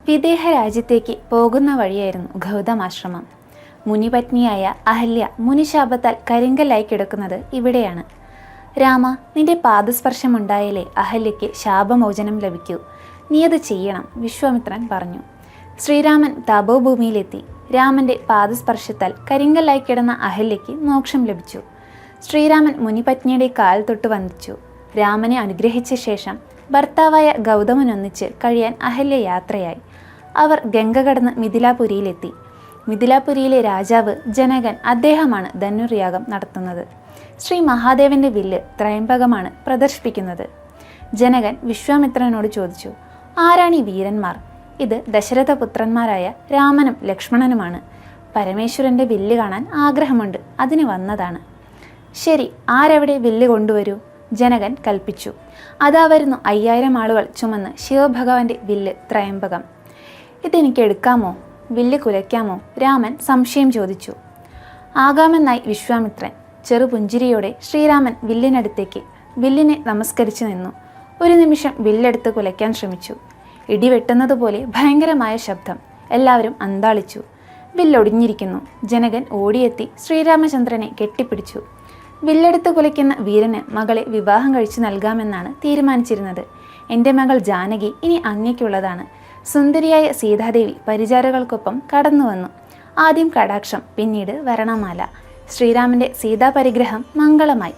വിദേഹ രാജ്യത്തേക്ക് പോകുന്ന വഴിയായിരുന്നു ഗൗതമാശ്രമം. മുനിപത്നിയായ അഹല്യ മുനിശാപത്താൽ കരിങ്കല്ലായി കിടക്കുന്നത് ഇവിടെയാണ്. രാമ, നിന്റെ പാദസ്പർശമുണ്ടായാലേ അഹല്യയ്ക്ക് ശാപമോചനം ലഭിക്കൂ. നീ അത് ചെയ്യണം, വിശ്വാമിത്രൻ പറഞ്ഞു. ശ്രീരാമൻ തപോഭൂമിയിലെത്തി. രാമന്റെ പാദസ്പർശത്താൽ കരിങ്കല്ലായി കിടന്ന അഹല്യയ്ക്ക് മോക്ഷം ലഭിച്ചു. ശ്രീരാമൻ മുനിപത്നിയുടെ കാൽ തൊട്ട് വന്ദിച്ചു. രാമനെ അനുഗ്രഹിച്ച ശേഷം ഭർത്താവായ ഗൗതമനൊന്നിച്ച് കഴിയാൻ അഹല്യ യാത്രയായി. അവർ ഗംഗ കടന്ന് മിഥിലാപുരിയിലെത്തി. മിഥിലാപുരിയിലെ രാജാവ് ജനകൻ അദ്ദേഹമാണ് ധനുർയാഗം നടത്തുന്നത്. ശ്രീ മഹാദേവന്റെ വില്ല് ത്രയംബകമാണ് പ്രദർശിപ്പിക്കുന്നത്. ജനകൻ വിശ്വാമിത്രനോട് ചോദിച്ചു, ആരാണ് ഈ വീരന്മാർ? ഇത് ദശരഥപുത്രന്മാരായ രാമനും ലക്ഷ്മണനുമാണ്. പരമേശ്വരന്റെ വില്ല് കാണാൻ ആഗ്രഹമുണ്ട്, അതിന് വന്നതാണ്. ശരി, ആരവിടെ വില്ല് കൊണ്ടുവരൂ, ജനകൻ കൽപ്പിച്ചു. അതാ വരുന്നു 5000 ആളുകൾ ചുമന്ന് ശിവഭഗവാന്റെ വില്ല് ത്രയംബകം. ഇതെനിക്ക് എടുക്കാമോ? വില്ല് കുലയ്ക്കാമോ? രാമൻ സംശയം ചോദിച്ചു. ആകാമെന്നായി വിശ്വാമിത്രൻ. ചെറുപുഞ്ചിരിയോടെ ശ്രീരാമൻ വില്ലിനടുത്തേക്ക് വില്ലിനെ നമസ്കരിച്ചു നിന്നു. ഒരു നിമിഷം വില്ലെടുത്ത് കുലയ്ക്കാൻ ശ്രമിച്ചു. ഇടിവെട്ടുന്നത് പോലെ ഭയങ്കരമായ ശബ്ദം. എല്ലാവരും അന്താളിച്ചു. വില്ലൊടിഞ്ഞിരിക്കുന്നു. ജനകൻ ഓടിയെത്തി ശ്രീരാമചന്ദ്രനെ കെട്ടിപ്പിടിച്ചു. വില്ലെടുത്ത് കുലയ്ക്കുന്ന വീരന് മകളെ വിവാഹം കഴിച്ചു നൽകാമെന്നാണ് തീരുമാനിച്ചിരുന്നത്. എൻ്റെ മകൾ ജാനകി ഇനി അങ്ങയ്ക്കുള്ളതാണ്. സുന്ദരിയായ സീതാദേവി പരിചാരകൾക്കൊപ്പം കടന്നു വന്നു. ആദ്യം കടാക്ഷം, പിന്നീട് വരണമാല. ശ്രീരാമന്റെ സീതാപരിഗ്രഹം മംഗളമായി.